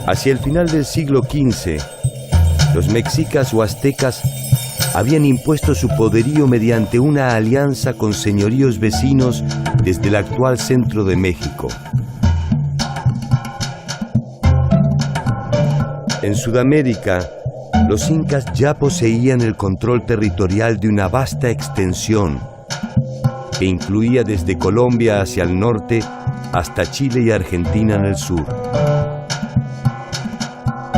Hacia el final del siglo XV, los mexicas o aztecas habían impuesto su poderío mediante una alianza con señoríos vecinos desde el actual centro de México. En Sudamérica, los incas ya poseían el control territorial de una vasta extensión que incluía desde Colombia hacia el norte hasta Chile y Argentina en el sur.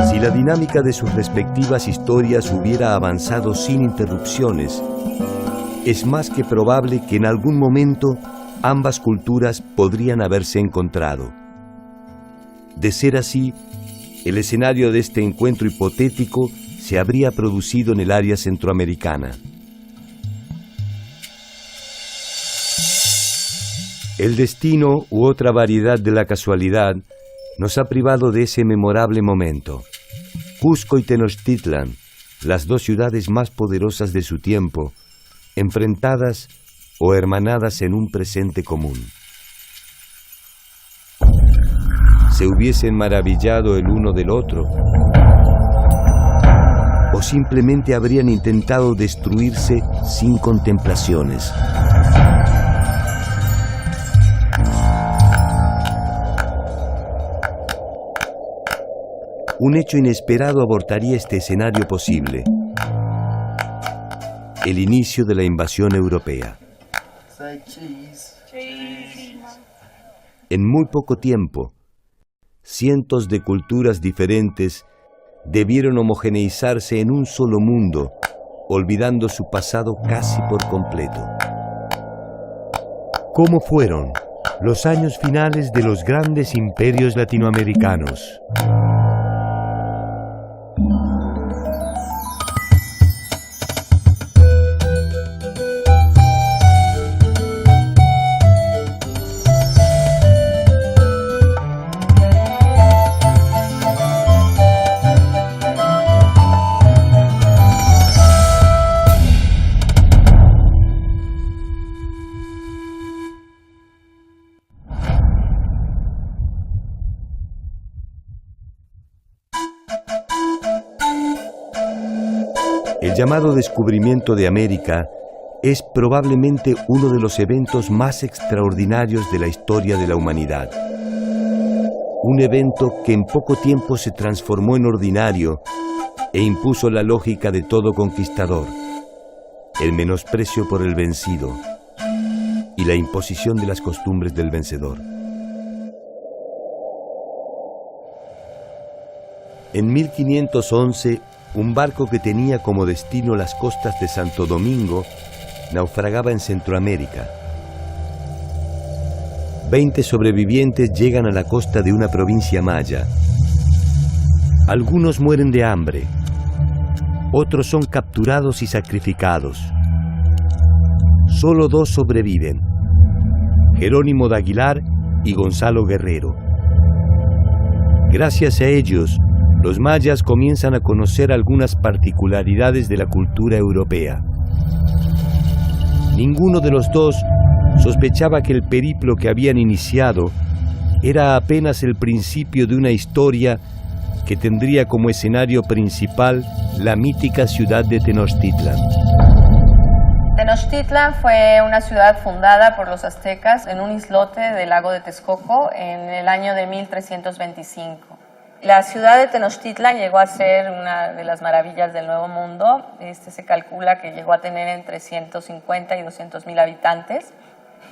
Si la dinámica de sus respectivas historias hubiera avanzado sin interrupciones, es más que probable que en algún momento ambas culturas podrían haberse encontrado. De ser así, el escenario de este encuentro hipotético se habría producido en el área centroamericana. El destino u otra variedad de la casualidad nos ha privado de ese memorable momento. Cusco y Tenochtitlan, las dos ciudades más poderosas de su tiempo, enfrentadas o hermanadas en un presente común. ¿Se hubiesen maravillado el uno del otro? ¿O simplemente habrían intentado destruirse sin contemplaciones? Un hecho inesperado abortaría este escenario posible: el inicio de la invasión europea. En muy poco tiempo, cientos de culturas diferentes debieron homogeneizarse en un solo mundo, olvidando su pasado casi por completo. ¿Cómo fueron los años finales de los grandes imperios latinoamericanos? El llamado descubrimiento de América es probablemente uno de los eventos más extraordinarios de la historia de la humanidad. Un evento que en poco tiempo se transformó en ordinario e impuso la lógica de todo conquistador, el menosprecio por el vencido y la imposición de las costumbres del vencedor. En 1511, un barco que tenía como destino las costas de Santo Domingo naufragaba en Centroamérica. 20 sobrevivientes llegan a la costa de una provincia maya. Algunos mueren de hambre, otros son capturados y sacrificados. Solo 2 sobreviven: Jerónimo de Aguilar y Gonzalo Guerrero. Gracias a ellos, los mayas comienzan a conocer algunas particularidades de la cultura europea. Ninguno de los dos sospechaba que el periplo que habían iniciado era apenas el principio de una historia que tendría como escenario principal la mítica ciudad de Tenochtitlan. Tenochtitlan fue una ciudad fundada por los aztecas en un islote del lago de Texcoco en el año de 1325. La ciudad de Tenochtitlan llegó a ser una de las maravillas del Nuevo Mundo. Se calcula que llegó a tener entre 150 y 200,000 habitantes.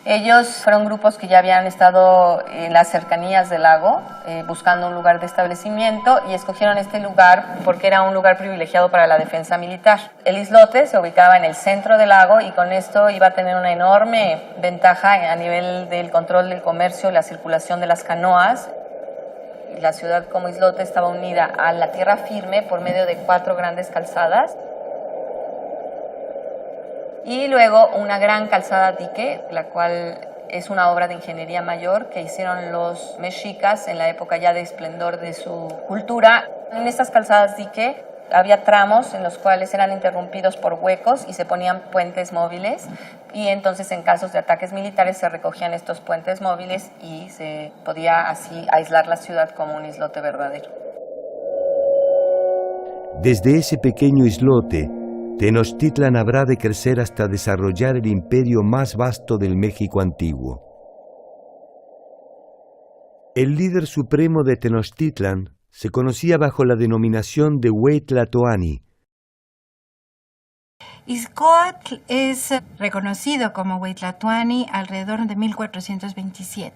Ellos fueron grupos que ya habían estado en las cercanías del lago buscando un lugar de establecimiento y escogieron este lugar porque era un lugar privilegiado para la defensa militar. El islote se ubicaba en el centro del lago y con esto iba a tener una enorme ventaja a nivel del control del comercio y la circulación de las canoas. La ciudad como islote estaba unida a la tierra firme por medio de 4 grandes calzadas y luego una gran calzada dique, la cual es una obra de ingeniería mayor que hicieron los mexicas en la época ya de esplendor de su cultura. En estas calzadas dique había tramos en los cuales eran interrumpidos por huecos y se ponían puentes móviles, y entonces en casos de ataques militares se recogían estos puentes móviles y se podía así aislar la ciudad como un islote verdadero. Desde ese pequeño islote, Tenochtitlan habrá de crecer hasta desarrollar el imperio más vasto del México antiguo. El líder supremo de Tenochtitlan se conocía bajo la denominación de Hueytlatoani. Izcoatl es reconocido como Hueytlatoani alrededor de 1427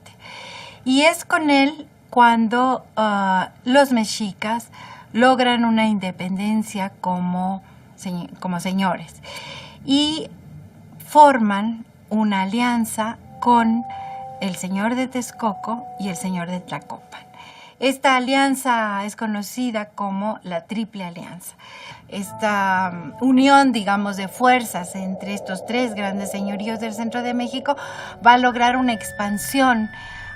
y es con él cuando los mexicas logran una independencia como señores y forman una alianza con el señor de Texcoco y el señor de Tlacopan. Esta alianza es conocida como la Triple Alianza. Esta unión, digamos, de fuerzas entre estos tres grandes señoríos del centro de México va a lograr una expansión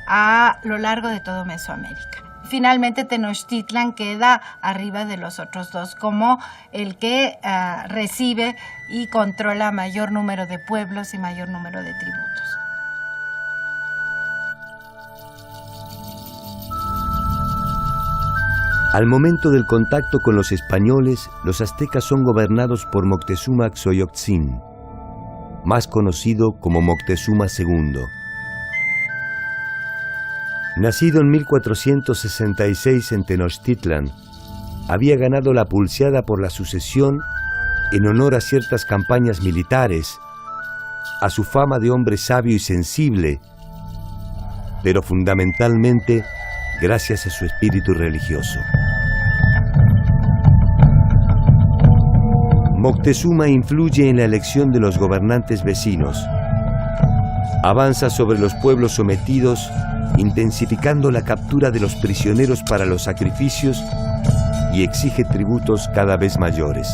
a lo largo de todo Mesoamérica. Finalmente, Tenochtitlan queda arriba de los otros dos como el que recibe y controla mayor número de pueblos y mayor número de tributos. Al momento del contacto con los españoles, los aztecas son gobernados por Moctezuma Xoyotzin, más conocido como Moctezuma II. Nacido en 1466 en Tenochtitlan, había ganado la pulseada por la sucesión en honor a ciertas campañas militares, a su fama de hombre sabio y sensible, pero fundamentalmente gracias a su espíritu religioso. Moctezuma influye en la elección de los gobernantes vecinos. Avanza sobre los pueblos sometidos, intensificando la captura de los prisioneros para los sacrificios y exige tributos cada vez mayores.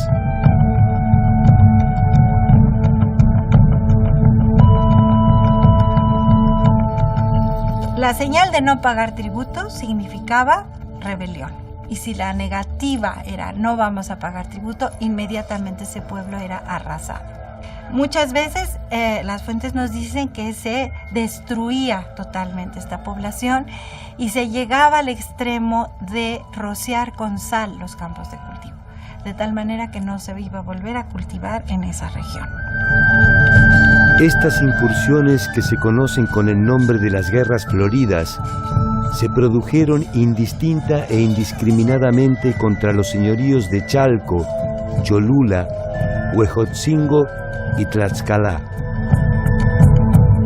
La señal de no pagar tributo significaba rebelión. Y si la negativa era no vamos a pagar tributo, inmediatamente ese pueblo era arrasado. Muchas veces las fuentes nos dicen que se destruía totalmente esta población y se llegaba al extremo de rociar con sal los campos de cultivo, de tal manera que no se iba a volver a cultivar en esa región. Estas incursiones, que se conocen con el nombre de las Guerras Floridas, se produjeron indistinta e indiscriminadamente contra los señoríos de Chalco, Cholula, Huejotzingo y Tlaxcala.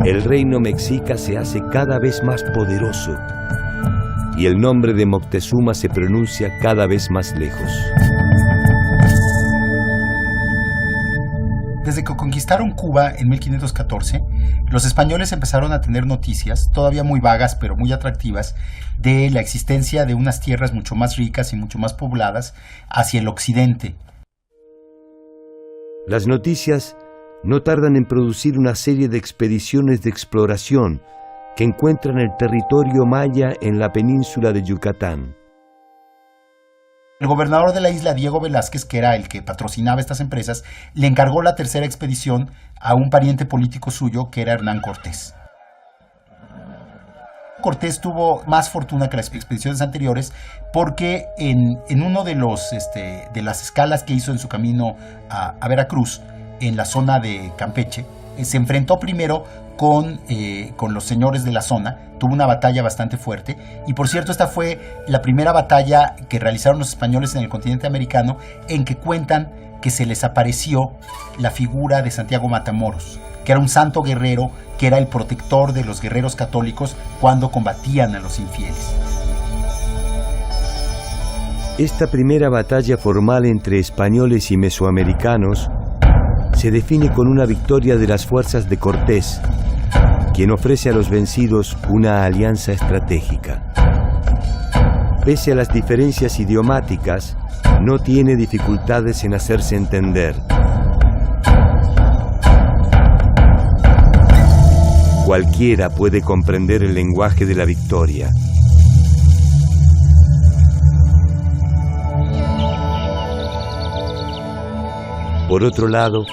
El reino mexica se hace cada vez más poderoso y el nombre de Moctezuma se pronuncia cada vez más lejos. Desde que conquistaron Cuba en 1514, los españoles empezaron a tener noticias, todavía muy vagas pero muy atractivas, de la existencia de unas tierras mucho más ricas y mucho más pobladas hacia el occidente. Las noticias no tardan en producir una serie de expediciones de exploración que encuentran el territorio maya en la península de Yucatán. El gobernador de la isla, Diego Velázquez, que era el que patrocinaba estas empresas, le encargó la tercera expedición a un pariente político suyo, que era Hernán Cortés. Cortés tuvo más fortuna que las expediciones anteriores porque en uno de las escalas que hizo en su camino a Veracruz, en la zona de Campeche, se enfrentó primero con los señores de la zona, tuvo una batalla bastante fuerte, y por cierto esta fue la primera batalla que realizaron los españoles en el continente americano en que cuentan que se les apareció la figura de Santiago Matamoros, que era un santo guerrero, que era el protector de los guerreros católicos cuando combatían a los infieles. Esta primera batalla formal entre españoles y mesoamericanos se define con una victoria de las fuerzas de Cortés, quien ofrece a los vencidos una alianza estratégica. Pese a las diferencias idiomáticas, no tiene dificultades en hacerse entender. Cualquiera puede comprender el lenguaje de la victoria. Por otro lado,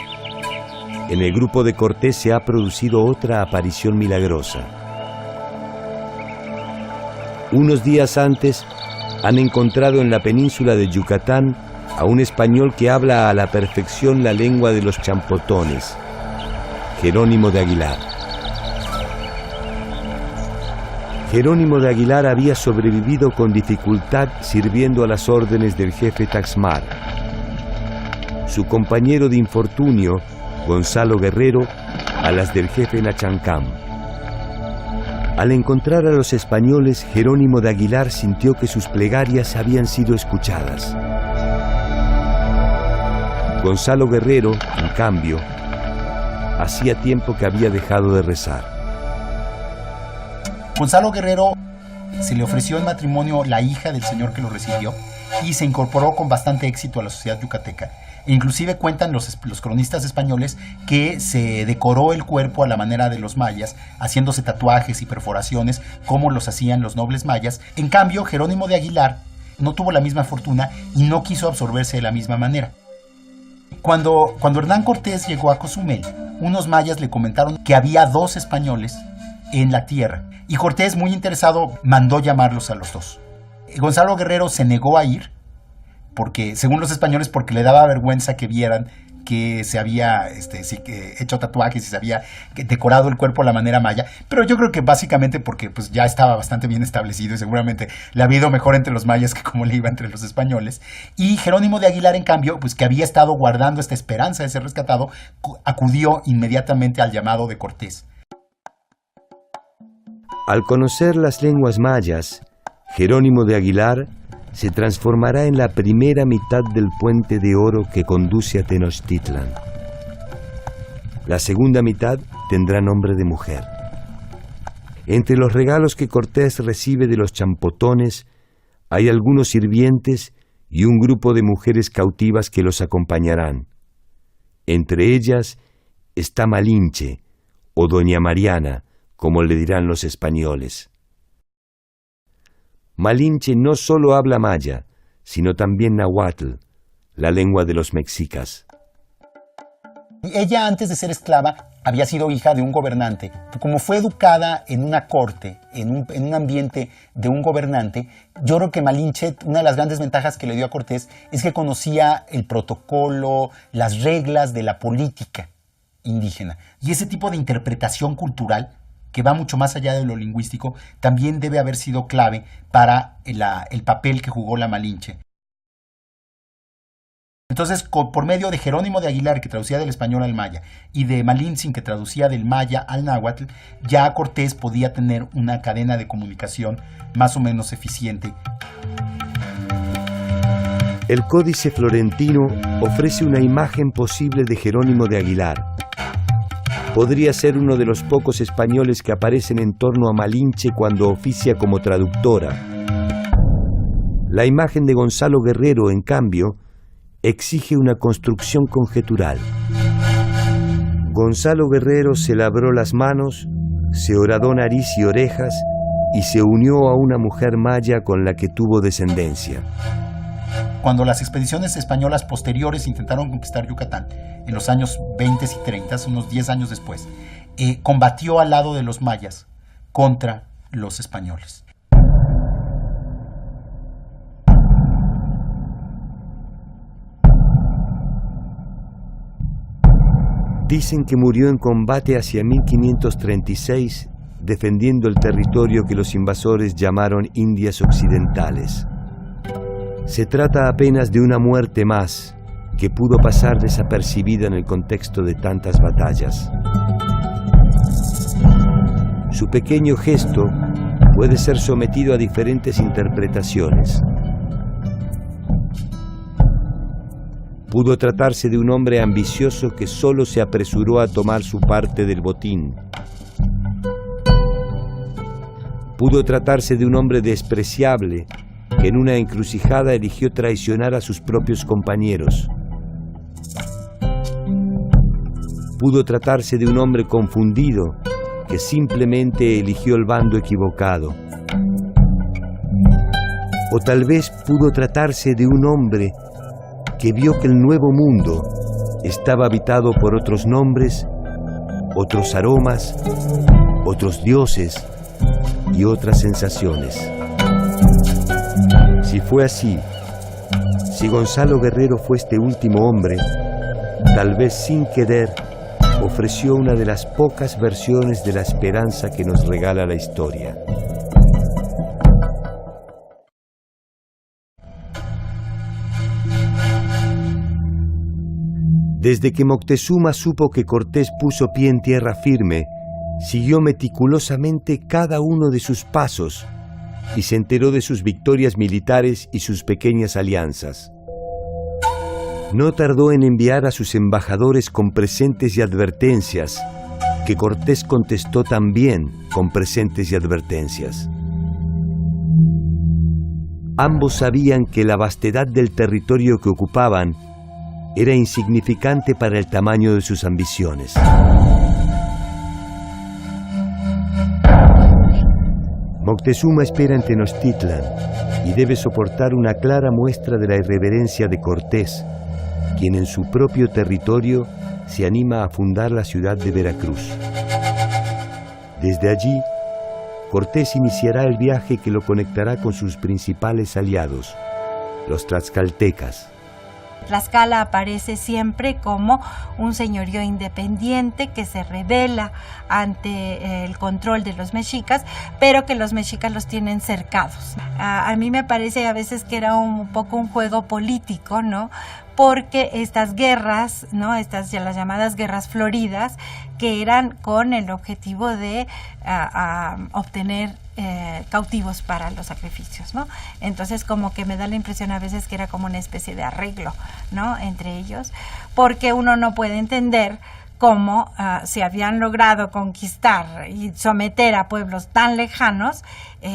en el grupo de Cortés se ha producido otra aparición milagrosa. Unos días antes han encontrado en la península de Yucatán a un español que habla a la perfección la lengua de los champotones, Jerónimo de Aguilar. Jerónimo de Aguilar había sobrevivido con dificultad sirviendo a las órdenes del jefe Taxmar. Su compañero de infortunio, Gonzalo Guerrero, a las del jefe Nachancam. Al encontrar a los españoles, Jerónimo de Aguilar sintió que sus plegarias habían sido escuchadas. Gonzalo Guerrero, en cambio, hacía tiempo que había dejado de rezar. Gonzalo Guerrero se le ofreció en matrimonio la hija del señor que lo recibió y se incorporó con bastante éxito a la sociedad yucateca. E inclusive cuentan los cronistas españoles que se decoró el cuerpo a la manera de los mayas, haciéndose tatuajes y perforaciones como los hacían los nobles mayas. En cambio, Jerónimo de Aguilar no tuvo la misma fortuna y no quiso absorberse de la misma manera. Cuando Hernán Cortés llegó a Cozumel, unos mayas le comentaron que había 2 españoles en la tierra y Cortés, muy interesado, mandó llamarlos a los 2. Gonzalo Guerrero se negó a ir porque, según los españoles, porque le daba vergüenza que vieran que se había hecho tatuajes y se había decorado el cuerpo a la manera maya, pero yo creo que básicamente porque pues, ya estaba bastante bien establecido y seguramente le había ido mejor entre los mayas que como le iba entre los españoles. Y Jerónimo de Aguilar, en cambio, pues que había estado guardando esta esperanza de ser rescatado, acudió inmediatamente al llamado de Cortés. Al conocer las lenguas mayas, Jerónimo de Aguilar se transformará en la primera mitad del puente de oro que conduce a Tenochtitlan. La segunda mitad tendrá nombre de mujer. Entre los regalos que Cortés recibe de los champotones hay algunos sirvientes y un grupo de mujeres cautivas que los acompañarán. Entre ellas está Malinche, o Doña Mariana, como le dirán los españoles. Malinche no solo habla maya, sino también náhuatl, la lengua de los mexicas. Ella, antes de ser esclava, había sido hija de un gobernante. Como fue educada en una corte, en un ambiente de un gobernante, yo creo que Malinche, una de las grandes ventajas que le dio a Cortés es que conocía el protocolo, las reglas de la política indígena. Y ese tipo de interpretación cultural, que va mucho más allá de lo lingüístico, también debe haber sido clave para el papel que jugó la Malinche. Entonces, por medio de Jerónimo de Aguilar, que traducía del español al maya, y de Malintzin, que traducía del maya al náhuatl, ya Cortés podía tener una cadena de comunicación más o menos eficiente. El Códice Florentino ofrece una imagen posible de Jerónimo de Aguilar. Podría ser uno de los pocos españoles que aparecen en torno a Malinche cuando oficia como traductora. La imagen de Gonzalo Guerrero, en cambio, exige una construcción conjetural. Gonzalo Guerrero se labró las manos, se horadó nariz y orejas y se unió a una mujer maya con la que tuvo descendencia. Cuando las expediciones españolas posteriores intentaron conquistar Yucatán, en los años 20 y 30, unos 10 años después, combatió al lado de los mayas contra los españoles. Dicen que murió en combate hacia 1536, defendiendo el territorio que los invasores llamaron Indias Occidentales. Se trata apenas de una muerte más que pudo pasar desapercibida en el contexto de tantas batallas. Su pequeño gesto puede ser sometido a diferentes interpretaciones. Pudo tratarse de un hombre ambicioso que solo se apresuró a tomar su parte del botín. Pudo tratarse de un hombre despreciable que en una encrucijada eligió traicionar a sus propios compañeros. Pudo tratarse de un hombre confundido que simplemente eligió el bando equivocado. O tal vez pudo tratarse de un hombre que vio que el nuevo mundo estaba habitado por otros nombres, otros aromas, otros dioses y otras sensaciones. Si fue así, Si Gonzalo Guerrero fue este último hombre, tal vez sin querer, ofreció una de las pocas versiones de la esperanza que nos regala la historia. Desde que Moctezuma supo que Cortés puso pie en tierra firme, siguió meticulosamente cada uno de sus pasos y se enteró de sus victorias militares y sus pequeñas alianzas. No tardó en enviar a sus embajadores con presentes y advertencias, que Cortés contestó también con presentes y advertencias. Ambos sabían que la vastedad del territorio que ocupaban era insignificante para el tamaño de sus ambiciones. Moctezuma espera en Tenochtitlan y debe soportar una clara muestra de la irreverencia de Cortés, quien en su propio territorio se anima a fundar la ciudad de Veracruz. Desde allí, Cortés iniciará el viaje que lo conectará con sus principales aliados, los tlaxcaltecas. Tlaxcala aparece siempre como un señorío independiente que se rebela ante el control de los mexicas, pero que los mexicas los tienen cercados. A mí me parece a veces que era un poco un juego político, ¿no? Porque estas guerras, ¿no? Estas ya las llamadas guerras floridas, que eran con el objetivo de obtener cautivos para los sacrificios, ¿no? Entonces como que me da la impresión a veces que era como una especie de arreglo, ¿no? Entre ellos, porque uno no puede entender cómo se habían logrado conquistar y someter a pueblos tan lejanos,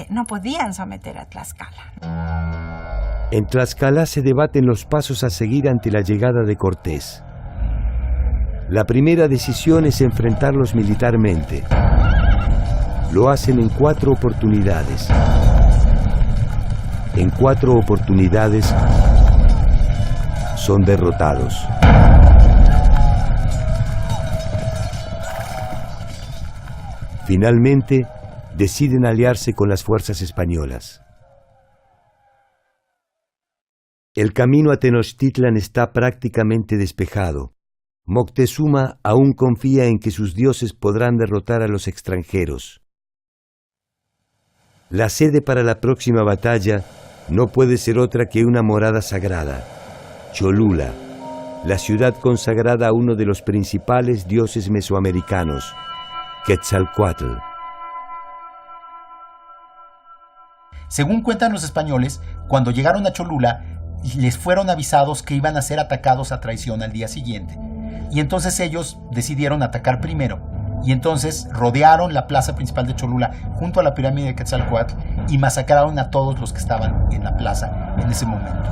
no podían someter a Tlaxcala. En Tlaxcala se debaten los pasos a seguir ante la llegada de Cortés. La primera decisión es enfrentarlos militarmente. Lo hacen en 4 oportunidades. En 4 oportunidades son derrotados. Finalmente, deciden aliarse con las fuerzas españolas. El camino a Tenochtitlan está prácticamente despejado. Moctezuma aún confía en que sus dioses podrán derrotar a los extranjeros. La sede para la próxima batalla no puede ser otra que una morada sagrada, Cholula, la ciudad consagrada a uno de los principales dioses mesoamericanos, Quetzalcóatl. Según cuentan los españoles, cuando llegaron a Cholula, les fueron avisados que iban a ser atacados a traición al día siguiente. Y entonces ellos decidieron atacar primero. Y entonces rodearon la plaza principal de Cholula junto a la pirámide de Quetzalcóatl y masacraron a todos los que estaban en la plaza en ese momento.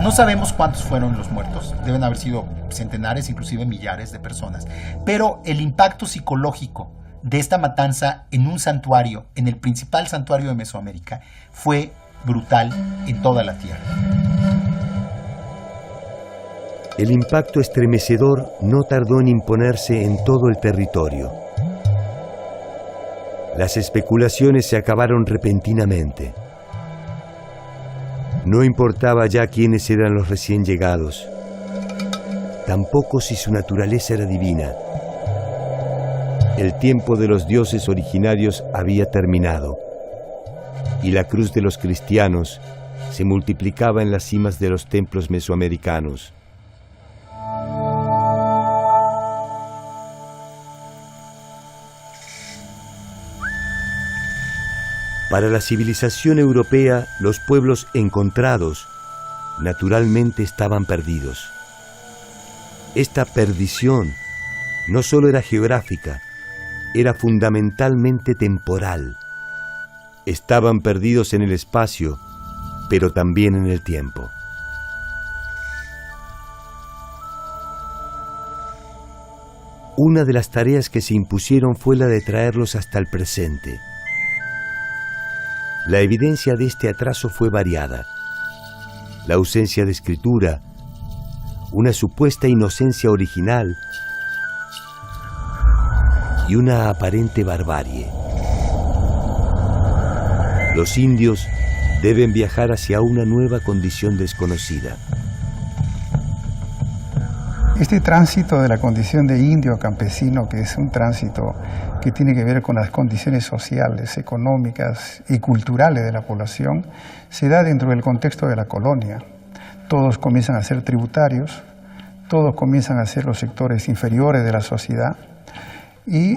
No sabemos cuántos fueron los muertos, deben haber sido centenares, inclusive millares de personas, pero el impacto psicológico de esta matanza en un santuario, en el principal santuario de Mesoamérica, fue brutal en toda la tierra. El impacto estremecedor no tardó en imponerse en todo el territorio. Las especulaciones se acabaron repentinamente. No importaba ya quiénes eran los recién llegados, tampoco si su naturaleza era divina. El tiempo de los dioses originarios había terminado, y la cruz de los cristianos se multiplicaba en las cimas de los templos mesoamericanos. Para la civilización europea, los pueblos encontrados naturalmente estaban perdidos. Esta perdición no solo era geográfica, era fundamentalmente temporal. Estaban perdidos en el espacio, pero también en el tiempo. Una de las tareas que se impusieron fue la de traerlos hasta el presente. La evidencia de este atraso fue variada. La ausencia de escritura, una supuesta inocencia original y una aparente barbarie. Los indios deben viajar hacia una nueva condición desconocida. Este tránsito de la condición de indio a campesino, que es un tránsito que tiene que ver con las condiciones sociales, económicas y culturales de la población, se da dentro del contexto de la colonia. Todos comienzan a ser tributarios, todos comienzan a ser los sectores inferiores de la sociedad y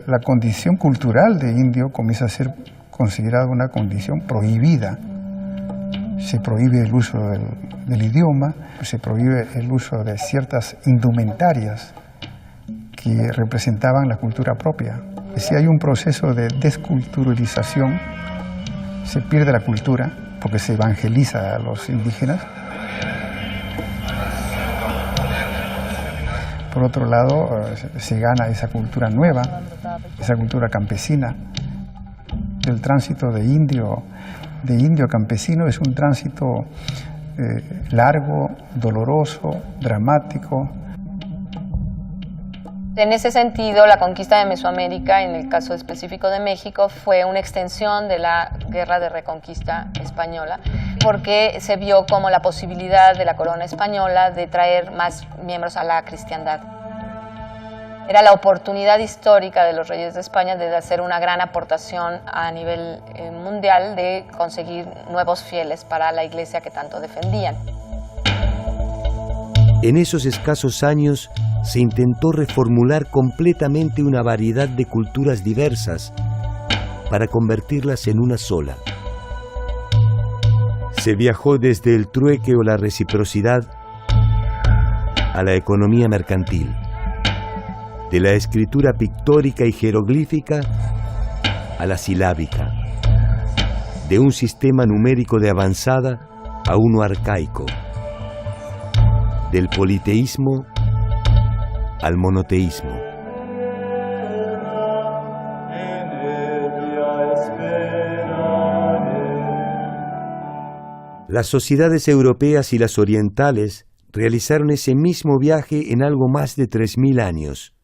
la condición cultural de indio comienza a ser considerada una condición prohibida. Se prohíbe el uso del idioma, se prohíbe el uso de ciertas indumentarias que representaban la cultura propia. Si hay un proceso de desculturalización, se pierde la cultura porque se evangeliza a los indígenas. Por otro lado, se gana esa cultura nueva, esa cultura campesina. El tránsito de indio campesino es un tránsito largo, doloroso, dramático. En ese sentido, la conquista de Mesoamérica, en el caso específico de México, fue una extensión de la Guerra de Reconquista española, porque se vio como la posibilidad de la corona española de traer más miembros a la cristiandad. Era la oportunidad histórica de los reyes de España de hacer una gran aportación a nivel mundial, de conseguir nuevos fieles para la iglesia que tanto defendían. En esos escasos años se intentó reformular completamente una variedad de culturas diversas para convertirlas en una sola. Se viajó desde el trueque o la reciprocidad a la economía mercantil, de la escritura pictórica y jeroglífica a la silábica, de un sistema numérico de avanzada a uno arcaico, del politeísmo al monoteísmo. Las sociedades europeas y las orientales realizaron ese mismo viaje en algo más de 3000 años.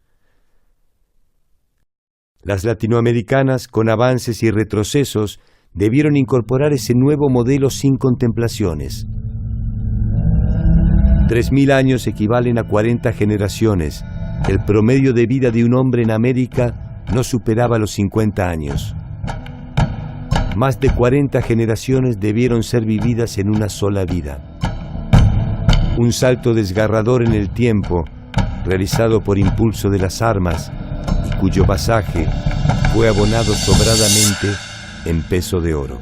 Las latinoamericanas, con avances y retrocesos, debieron incorporar ese nuevo modelo sin contemplaciones. 3000 años equivalen a 40 generaciones. El promedio de vida de un hombre en América no superaba los 50 años. Más de 40 generaciones debieron ser vividas en una sola vida. Un salto desgarrador en el tiempo, realizado por impulso de las armas, y cuyo pasaje fue abonado sobradamente en peso de oro.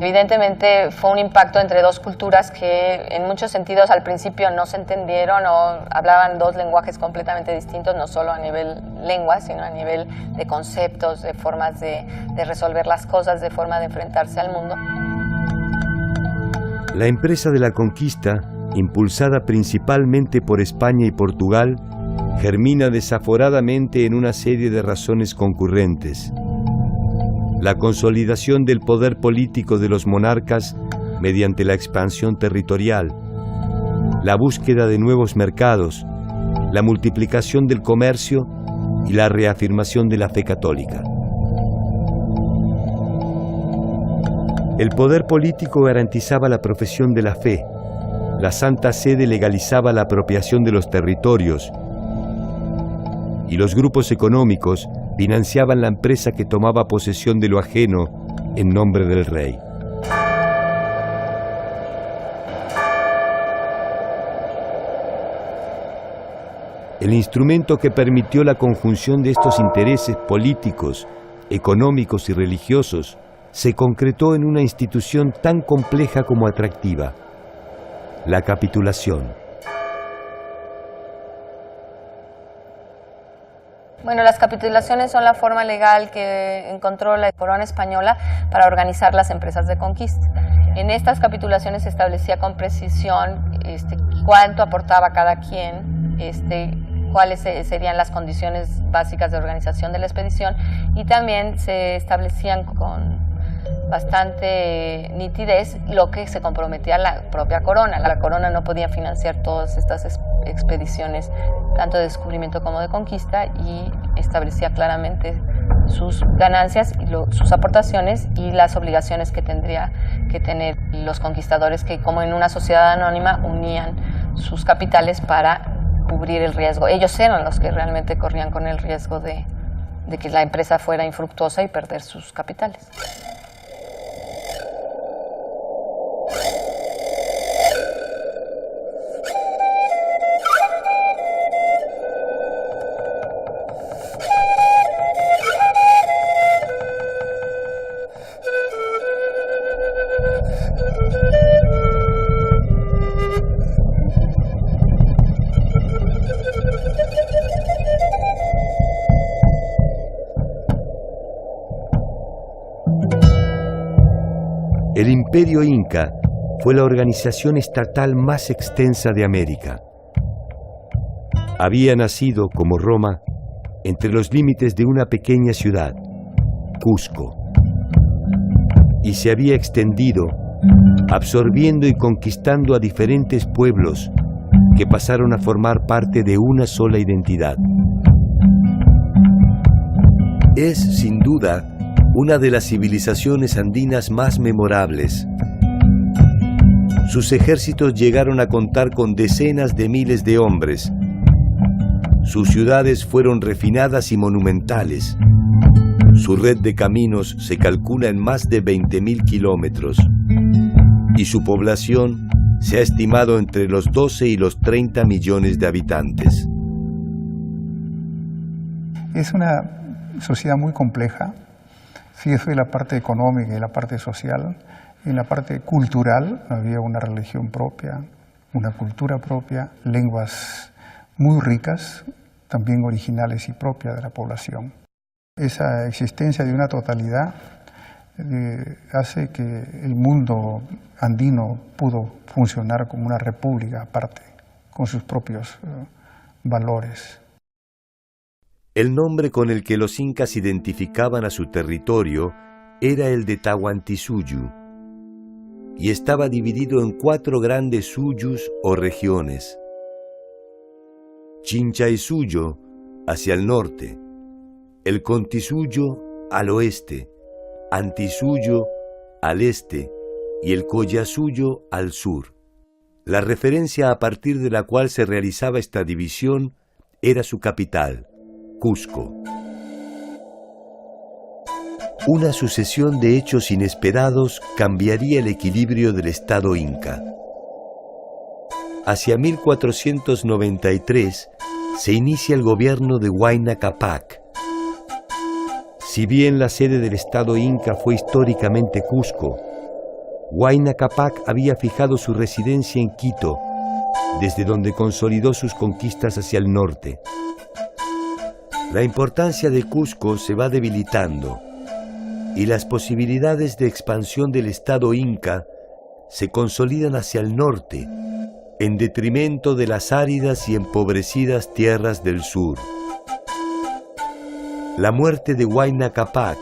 Evidentemente fue un impacto entre dos culturas que en muchos sentidos al principio no se entendieron o hablaban dos lenguajes completamente distintos, no solo a nivel lengua, sino a nivel de conceptos, de formas de resolver las cosas, de forma de enfrentarse al mundo. La empresa de la conquista, impulsada principalmente por España y Portugal, germina desaforadamente en una serie de razones concurrentes. La consolidación del poder político de los monarcas mediante la expansión territorial, la búsqueda de nuevos mercados, la multiplicación del comercio y la reafirmación de la fe católica. El poder político garantizaba la profesión de la fe, la Santa Sede legalizaba la apropiación de los territorios y los grupos económicos financiaban la empresa que tomaba posesión de lo ajeno en nombre del rey. El instrumento que permitió la conjunción de estos intereses políticos, económicos y religiosos se concretó en una institución tan compleja como atractiva: la capitulación. Bueno, las capitulaciones son la forma legal que encontró la corona española para organizar las empresas de conquista. En estas capitulaciones se establecía con precisión cuánto aportaba cada quien, cuáles serían las condiciones básicas de organización de la expedición, y también se establecían con bastante nitidez lo que se comprometía la propia corona. La corona no podía financiar todas estas expediciones, tanto de descubrimiento como de conquista, y establecía claramente sus ganancias, y sus aportaciones y las obligaciones que tendría que tener los conquistadores, que como en una sociedad anónima unían sus capitales para cubrir el riesgo. Ellos eran los que realmente corrían con el riesgo de que la empresa fuera infructuosa y perder sus capitales. El Imperio Inca fue la organización estatal más extensa de América. Había nacido, como Roma, entre los límites de una pequeña ciudad, Cusco, y se había extendido, absorbiendo y conquistando a diferentes pueblos que pasaron a formar parte de una sola identidad. Es, sin duda, una de las civilizaciones andinas más memorables. Sus ejércitos llegaron a contar con decenas de miles de hombres. Sus ciudades fueron refinadas y monumentales. Su red de caminos se calcula en más de 20.000 kilómetros. Y su población se ha estimado entre los 12 y los 30 millones de habitantes. Es una sociedad muy compleja. Sí, eso es la parte económica y la parte social. En la parte cultural había una religión propia, una cultura propia, lenguas muy ricas, también originales y propias de la población. Esa existencia de una totalidad hace que el mundo andino pudo funcionar como una república aparte, con sus propios valores. El nombre con el que los incas identificaban a su territorio era el de Tahuantinsuyo, y estaba dividido en 4 grandes suyos o regiones. Chinchaysuyo hacia el norte, el Contisuyo al oeste, Antisuyo al este y el Collasuyo al sur. La referencia a partir de la cual se realizaba esta división era su capital, Cusco. Una sucesión de hechos inesperados cambiaría el equilibrio del Estado inca. Hacia 1493 se inicia el gobierno de Huayna Cápac. Si bien la sede del Estado inca fue históricamente Cusco, Huayna Cápac había fijado su residencia en Quito, desde donde consolidó sus conquistas hacia el norte. La importancia de Cusco se va debilitando y las posibilidades de expansión del Estado inca se consolidan hacia el norte, en detrimento de las áridas y empobrecidas tierras del sur. La muerte de Huayna Cápac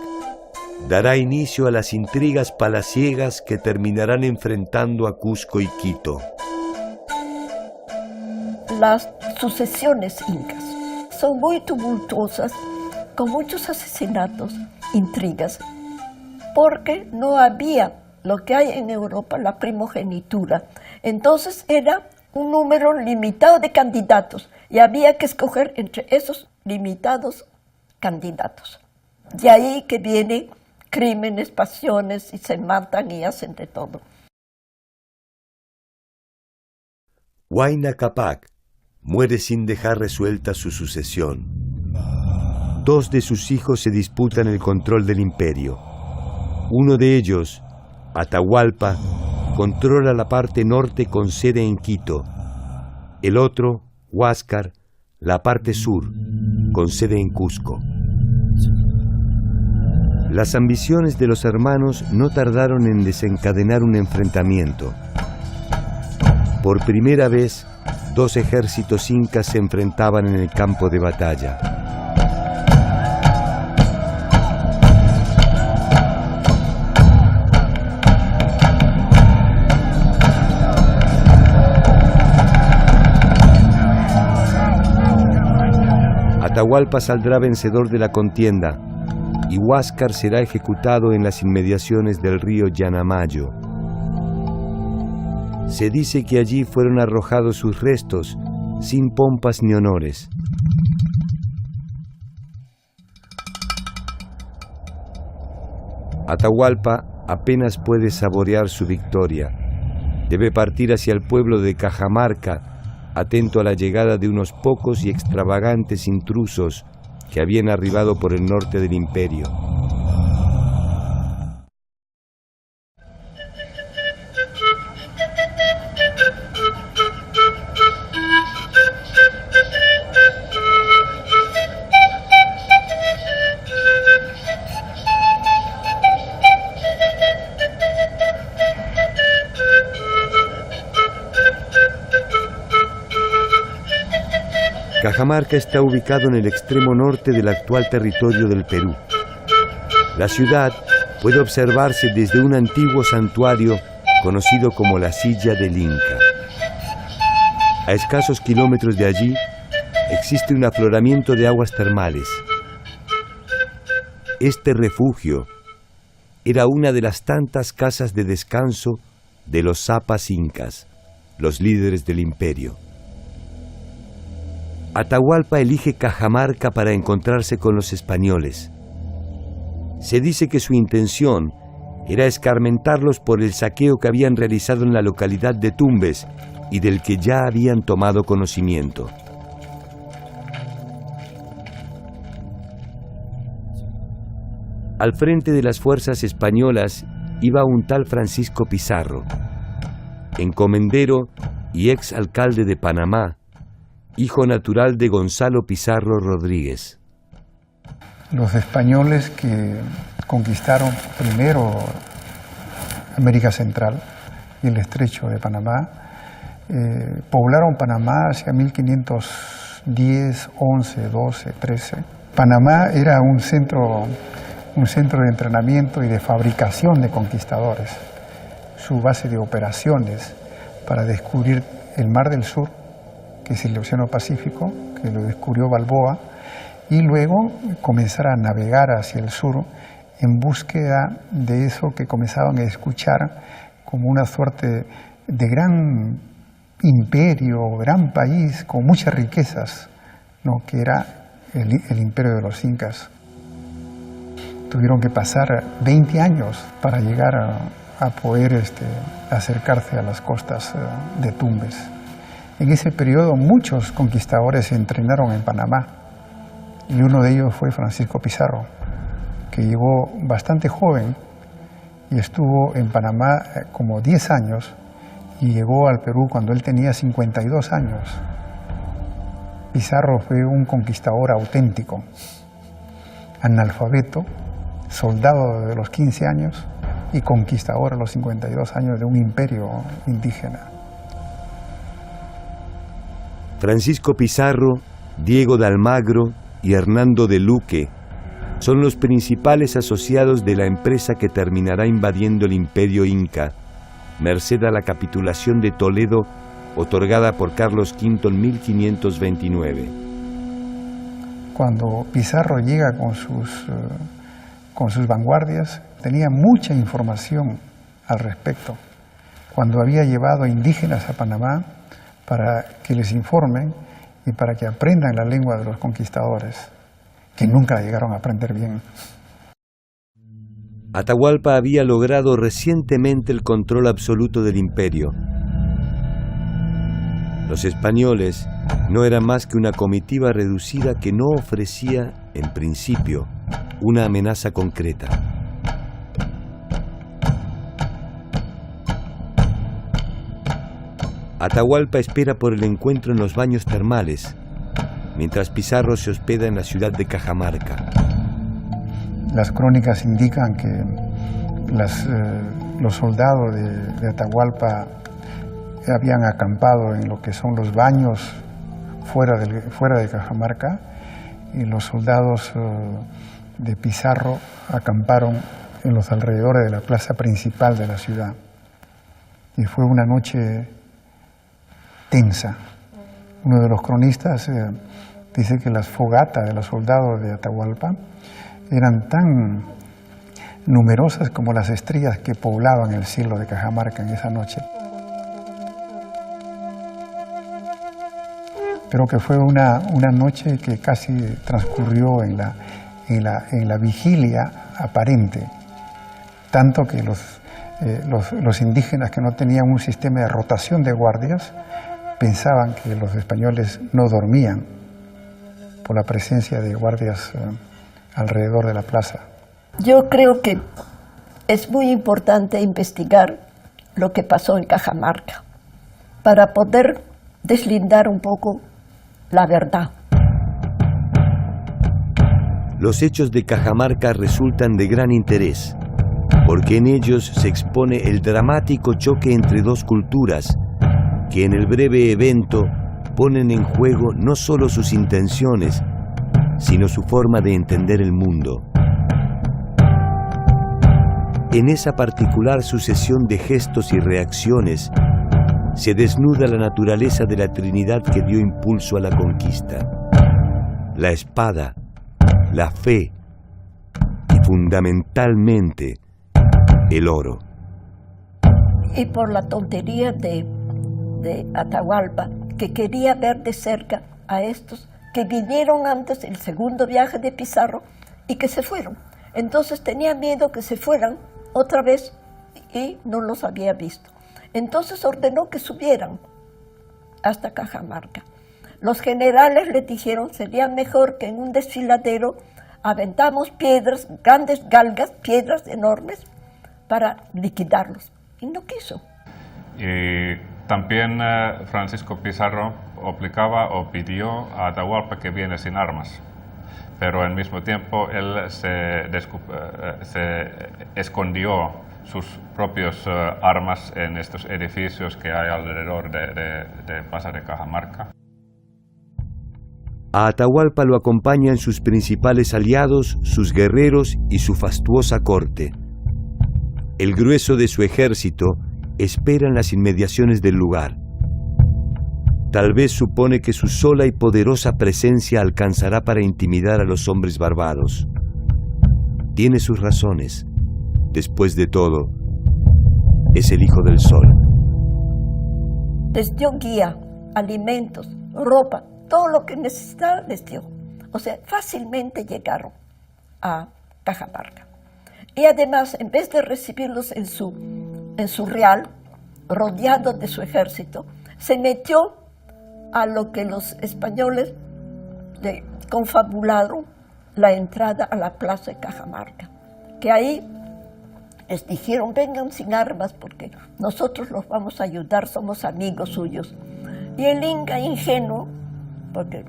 dará inicio a las intrigas palaciegas que terminarán enfrentando a Cusco y Quito. Las sucesiones incas son muy tumultuosas, con muchos asesinatos, intrigas, porque no había lo que hay en Europa, la primogenitura. Entonces era un número limitado de candidatos y había que escoger entre esos limitados candidatos. De ahí que vienen crímenes, pasiones, y se matan y hacen de todo. Huayna Cápac muere sin dejar resuelta su sucesión. 2 de sus hijos se disputan el control del imperio. Uno de ellos, Atahualpa, controla la parte norte con sede en Quito. El otro, Huáscar, la parte sur, con sede en Cusco. Las ambiciones de los hermanos no tardaron en desencadenar un enfrentamiento. Por primera vez, dos ejércitos incas se enfrentaban en el campo de batalla. Atahualpa saldrá vencedor de la contienda y Huáscar será ejecutado en las inmediaciones del río Yanamayo. Se dice que allí fueron arrojados sus restos, sin pompas ni honores. Atahualpa apenas puede saborear su victoria. Debe partir hacia el pueblo de Cajamarca, atento a la llegada de unos pocos y extravagantes intrusos que habían arribado por el norte del imperio. Cajamarca está ubicado en el extremo norte del actual territorio del Perú. La ciudad puede observarse desde un antiguo santuario conocido como la Silla del Inca. A escasos kilómetros de allí existe un afloramiento de aguas termales. Este refugio era una de las tantas casas de descanso de los zapas incas, los líderes del imperio. Atahualpa elige Cajamarca para encontrarse con los españoles. Se dice que su intención era escarmentarlos por el saqueo que habían realizado en la localidad de Tumbes y del que ya habían tomado conocimiento. Al frente de las fuerzas españolas iba un tal Francisco Pizarro, encomendero y ex alcalde de Panamá, hijo natural de Gonzalo Pizarro Rodríguez. Los españoles que conquistaron primero América Central y el estrecho de Panamá, poblaron Panamá hacia 1510, 11, 12, 13. Panamá era un centro de entrenamiento y de fabricación de conquistadores, su base de operaciones para descubrir el Mar del Sur, que es el Océano Pacífico, que lo descubrió Balboa, y luego comenzar a navegar hacia el sur en búsqueda de eso que comenzaban a escuchar como una suerte de gran imperio, gran país con muchas riquezas, ¿no?, que era el imperio de los incas. Tuvieron que pasar 20 años para llegar a poder acercarse a las costas de Tumbes. En ese periodo muchos conquistadores se entrenaron en Panamá y uno de ellos fue Francisco Pizarro, que llegó bastante joven y estuvo en Panamá como 10 años y llegó al Perú cuando él tenía 52 años. Pizarro fue un conquistador auténtico, analfabeto, soldado de los 15 años y conquistador a los 52 años de un imperio indígena. Francisco Pizarro, Diego de Almagro y Hernando de Luque son los principales asociados de la empresa que terminará invadiendo el imperio inca, merced a la capitulación de Toledo otorgada por Carlos V en 1529. Cuando Pizarro llega con sus vanguardias, tenía mucha información al respecto. Cuando había llevado indígenas a Panamá para que les informen y para que aprendan la lengua de los conquistadores, que nunca llegaron a aprender bien. Atahualpa había logrado recientemente el control absoluto del imperio. Los españoles no eran más que una comitiva reducida que no ofrecía, en principio, una amenaza concreta. Atahualpa espera por el encuentro en los baños termales, mientras Pizarro se hospeda en la ciudad de Cajamarca. Las crónicas indican que los soldados de Atahualpa habían acampado en lo que son los baños fuera de Cajamarca, y los soldados de Pizarro acamparon en los alrededores de la plaza principal de la ciudad. Y fue una noche tensa. Uno de los cronistas dice que las fogatas de los soldados de Atahualpa eran tan numerosas como las estrellas que poblaban el cielo de Cajamarca en esa noche. Pero que fue una noche que casi transcurrió en la vigilia aparente, tanto que los indígenas que no tenían un sistema de rotación de guardias pensaban que los españoles no dormían por la presencia de guardias alrededor de la plaza. Yo creo que es muy importante investigar lo que pasó en Cajamarca para poder deslindar un poco la verdad. Los hechos de Cajamarca resultan de gran interés, porque en ellos se expone el dramático choque entre dos culturas, que en el breve evento ponen en juego no solo sus intenciones, sino su forma de entender el mundo. En esa particular sucesión de gestos y reacciones se desnuda la naturaleza de la Trinidad que dio impulso a la conquista: la espada, la fe y fundamentalmente el oro. Y por la tontería de Atahualpa, que quería ver de cerca a estos que vinieron antes del segundo viaje de Pizarro y que se fueron. Entonces tenía miedo que se fueran otra vez y no los había visto. Entonces ordenó que subieran hasta Cajamarca. Los generales le dijeron: sería mejor que en un desfiladero aventamos piedras, grandes galgas, piedras enormes, para liquidarlos. Y no quiso. Y también Francisco Pizarro obligaba o pidió a Atahualpa que viene sin armas, pero al mismo tiempo él se escondió sus propios armas en estos edificios que hay alrededor de Plaza de Cajamarca. A Atahualpa lo acompañan sus principales aliados, sus guerreros y su fastuosa corte. El grueso de su ejército espera en las inmediaciones del lugar. Tal vez supone que su sola y poderosa presencia alcanzará para intimidar a los hombres barbados. Tiene sus razones. Después de todo, es el Hijo del Sol. Les dio guía, alimentos, ropa, todo lo que necesitaban les dio. O sea, fácilmente llegaron a Cajamarca. Y además, en vez de recibirlos en su real, rodeado de su ejército, se metió a lo que los españoles le confabularon la entrada a la plaza de Cajamarca, que ahí les dijeron: vengan sin armas porque nosotros los vamos a ayudar, somos amigos suyos. Y el Inca, ingenuo, porque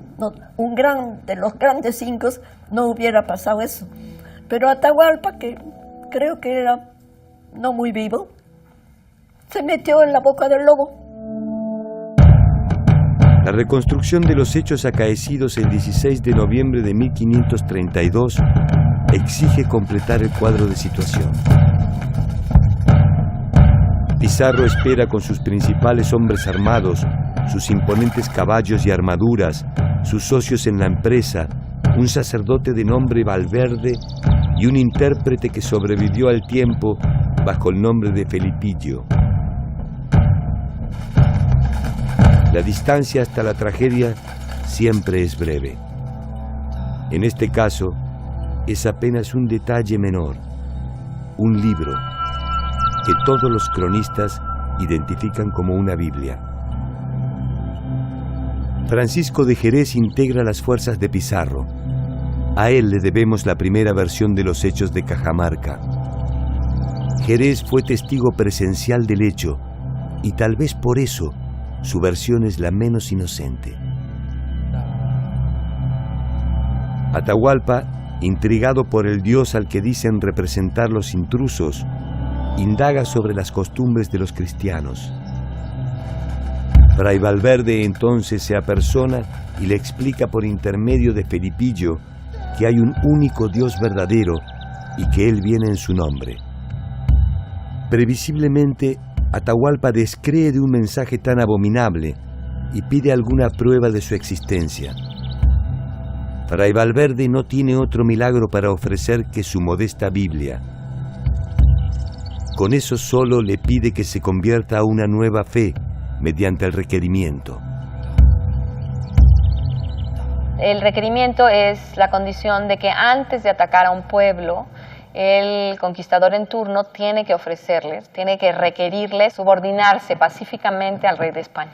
de los grandes incas no hubiera pasado eso, pero Atahualpa, que creo que era no muy vivo, se metió en la boca del lobo. La reconstrucción de los hechos acaecidos el 16 de noviembre de 1532 exige completar el cuadro de situación. Pizarro espera con sus principales hombres armados, sus imponentes caballos y armaduras, sus socios en la empresa, un sacerdote de nombre Valverde y un intérprete que sobrevivió al tiempo bajo el nombre de Felipillo. La distancia hasta la tragedia siempre es breve. En este caso, es apenas un detalle menor, un libro que todos los cronistas identifican como una Biblia. Francisco de Jerez integra las fuerzas de Pizarro. A él le debemos la primera versión de los hechos de Cajamarca. Jerez fue testigo presencial del hecho y tal vez por eso su versión es la menos inocente. Atahualpa, intrigado por el dios al que dicen representar los intrusos, indaga sobre las costumbres de los cristianos. Fray Valverde entonces se apersona y le explica por intermedio de Felipillo que hay un único Dios verdadero y que Él viene en su nombre. Previsiblemente, Atahualpa descree de un mensaje tan abominable y pide alguna prueba de su existencia. Fray Valverde no tiene otro milagro para ofrecer que su modesta Biblia. Con eso solo le pide que se convierta a una nueva fe mediante el requerimiento. El requerimiento es la condición de que antes de atacar a un pueblo, el conquistador en turno tiene que ofrecerles, tiene que requerirles subordinarse pacíficamente al rey de España.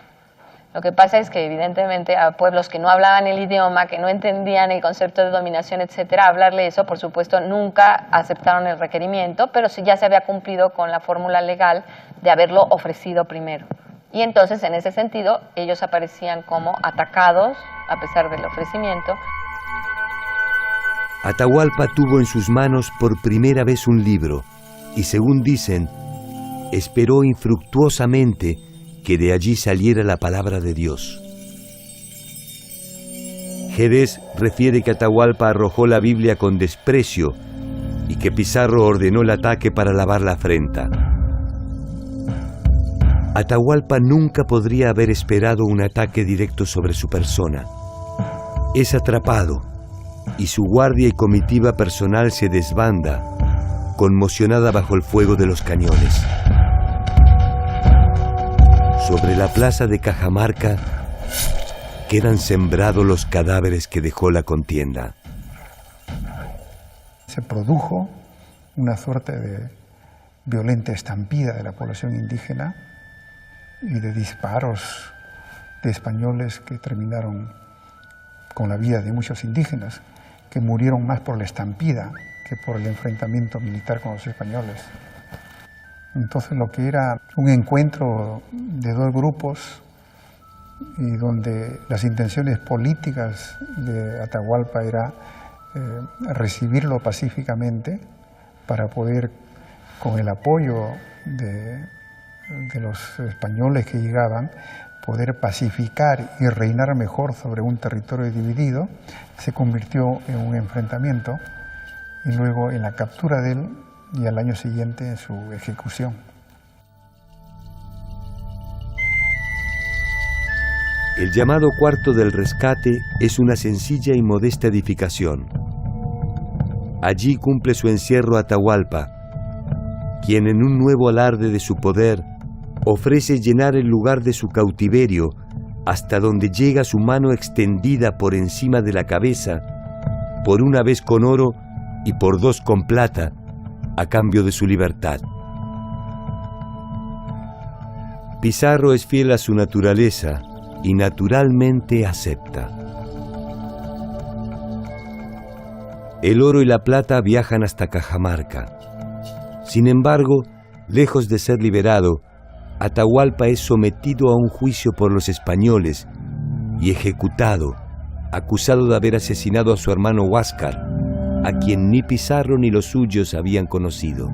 Lo que pasa es que evidentemente a pueblos que no hablaban el idioma, que no entendían el concepto de dominación, etcétera, hablarle eso, por supuesto, nunca aceptaron el requerimiento, pero sí ya se había cumplido con la fórmula legal de haberlo ofrecido primero. Y entonces, en ese sentido, ellos aparecían como atacados, a pesar del ofrecimiento. Atahualpa tuvo en sus manos por primera vez un libro y, según dicen, esperó infructuosamente que de allí saliera la palabra de Dios. Jerez refiere que Atahualpa arrojó la Biblia con desprecio y que Pizarro ordenó el ataque para lavar la afrenta. Atahualpa nunca podría haber esperado un ataque directo sobre su persona. Es atrapado y su guardia y comitiva personal se desbanda, conmocionada bajo el fuego de los cañones. Sobre la plaza de Cajamarca quedan sembrados los cadáveres que dejó la contienda. Se produjo una suerte de violenta estampida de la población indígena y de disparos de españoles que terminaron con la vida de muchos indígenas, que murieron más por la estampida que por el enfrentamiento militar con los españoles. Entonces lo que era un encuentro de dos grupos y donde las intenciones políticas de Atahualpa era recibirlo pacíficamente para poder, con el apoyo de los españoles que llegaban, poder pacificar y reinar mejor sobre un territorio dividido, se convirtió en un enfrentamiento y luego en la captura de él y al año siguiente en su ejecución. El llamado Cuarto del Rescate es una sencilla y modesta edificación. Allí cumple su encierro Atahualpa, quien en un nuevo alarde de su poder ofrece llenar el lugar de su cautiverio hasta donde llega su mano extendida por encima de la cabeza, por una vez con oro y por dos con plata, a cambio de su libertad. Pizarro es fiel a su naturaleza y naturalmente acepta. El oro y la plata viajan hasta Cajamarca. Sin embargo, lejos de ser liberado, Atahualpa es sometido a un juicio por los españoles y ejecutado, acusado de haber asesinado a su hermano Huáscar, a quien ni Pizarro ni los suyos habían conocido.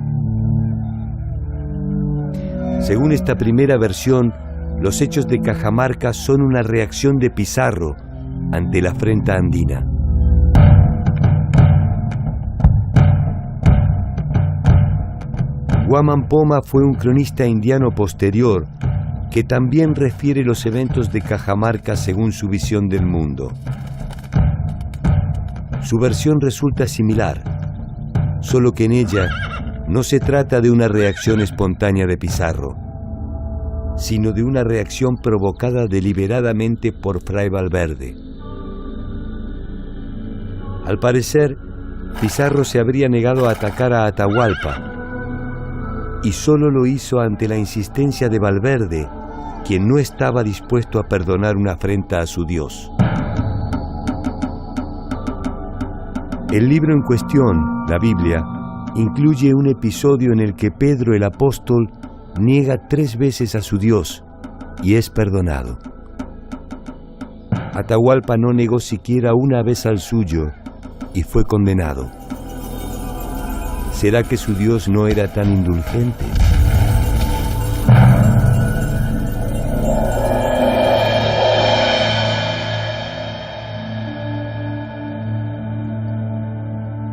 Según esta primera versión, los hechos de Cajamarca son una reacción de Pizarro ante la afrenta andina. Guamán Poma fue un cronista indiano posterior que también refiere los eventos de Cajamarca según su visión del mundo. Su versión resulta similar, solo que en ella no se trata de una reacción espontánea de Pizarro, sino de una reacción provocada deliberadamente por Fray Valverde. Al parecer, Pizarro se habría negado a atacar a Atahualpa, y solo lo hizo ante la insistencia de Valverde, quien no estaba dispuesto a perdonar una afrenta a su Dios. El libro en cuestión, la Biblia, incluye un episodio en el que Pedro el apóstol niega 3 veces a su Dios y es perdonado. Atahualpa no negó siquiera una vez al suyo y fue condenado. ¿Será que su Dios no era tan indulgente?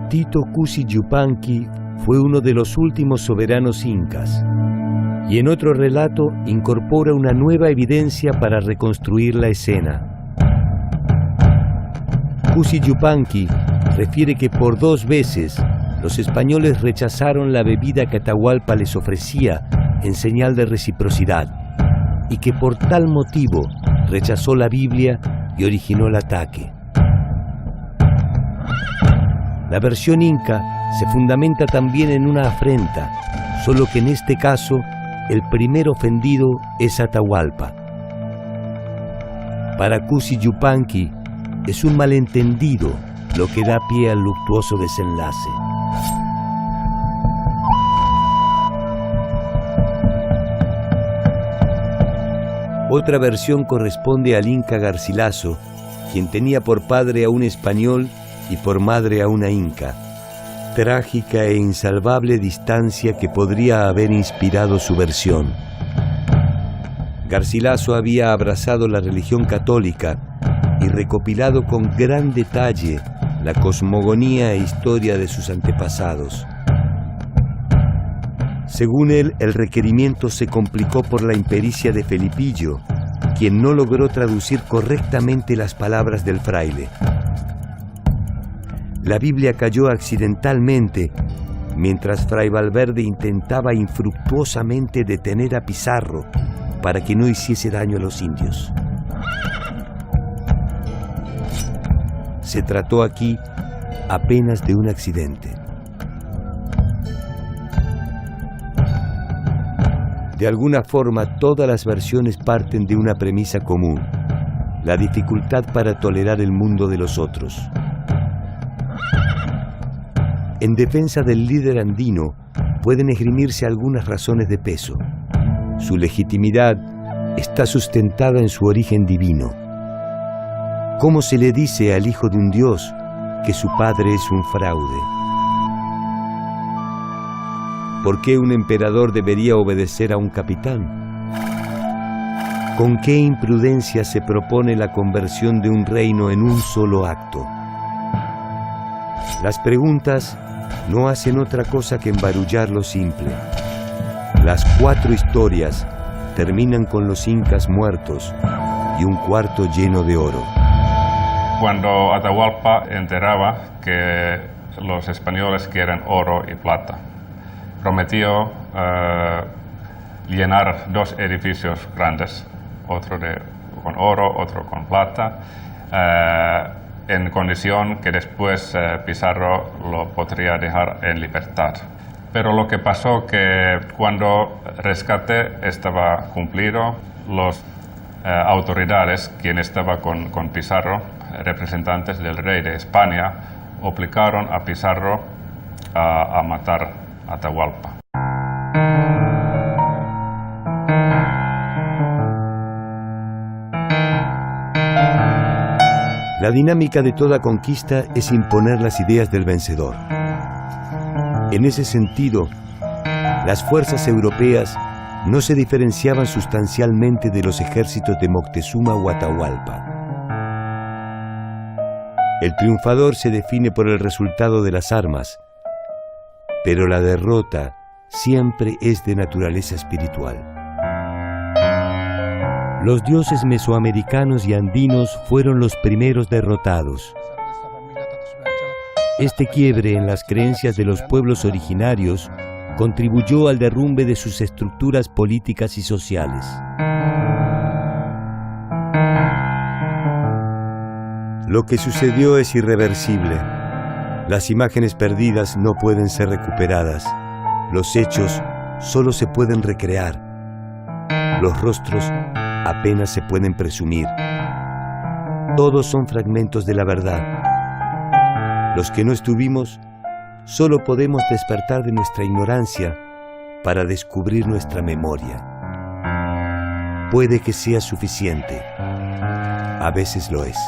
Tito Cusi Yupanqui fue uno de los últimos soberanos incas, y en otro relato incorpora una nueva evidencia para reconstruir la escena. Cusi Yupanqui refiere que por 2 veces los españoles rechazaron la bebida que Atahualpa les ofrecía en señal de reciprocidad, y que por tal motivo rechazó la Biblia y originó el ataque. La versión inca se fundamenta también en una afrenta, solo que en este caso el primer ofendido es Atahualpa. Para Cusi Yupanqui es un malentendido lo que da pie al luctuoso desenlace. Otra versión corresponde al inca Garcilaso, quien tenía por padre a un español y por madre a una inca. Trágica e insalvable distancia que podría haber inspirado su versión. Garcilaso había abrazado la religión católica y recopilado con gran detalle la cosmogonía e historia de sus antepasados. Según él, el requerimiento se complicó por la impericia de Felipillo, quien no logró traducir correctamente las palabras del fraile. La Biblia cayó accidentalmente, mientras Fray Valverde intentaba infructuosamente detener a Pizarro para que no hiciese daño a los indios. Se trató aquí apenas de un accidente. De alguna forma, todas las versiones parten de una premisa común: la dificultad para tolerar el mundo de los otros. En defensa del líder andino pueden esgrimirse algunas razones de peso. Su legitimidad está sustentada en su origen divino. ¿Cómo se le dice al hijo de un dios que su padre es un fraude? ¿Por qué un emperador debería obedecer a un capitán? ¿Con qué imprudencia se propone la conversión de un reino en un solo acto? Las preguntas no hacen otra cosa que embarullar lo simple. Las 4 historias terminan con los incas muertos y un cuarto lleno de oro. Cuando Atahualpa enteraba que los españoles quieren oro y plata, prometió llenar 2 edificios grandes, otro con oro, otro con plata, en condición que después Pizarro lo podría dejar en libertad. Pero lo que pasó que cuando el rescate estaba cumplido, las autoridades, quien estaba con Pizarro, representantes del rey de España, obligaron a Pizarro a matar a Atahualpa. La dinámica de toda conquista es imponer las ideas del vencedor. En ese sentido, las fuerzas europeas no se diferenciaban sustancialmente de los ejércitos de Moctezuma o Atahualpa. El triunfador se define por el resultado de las armas, pero la derrota siempre es de naturaleza espiritual. Los dioses mesoamericanos y andinos fueron los primeros derrotados. Este quiebre en las creencias de los pueblos originarios contribuyó al derrumbe de sus estructuras políticas y sociales. Lo que sucedió es irreversible. Las imágenes perdidas no pueden ser recuperadas. Los hechos solo se pueden recrear. Los rostros apenas se pueden presumir. Todos son fragmentos de la verdad. Los que no estuvimos, solo podemos despertar de nuestra ignorancia para descubrir nuestra memoria. Puede que sea suficiente. A veces lo es.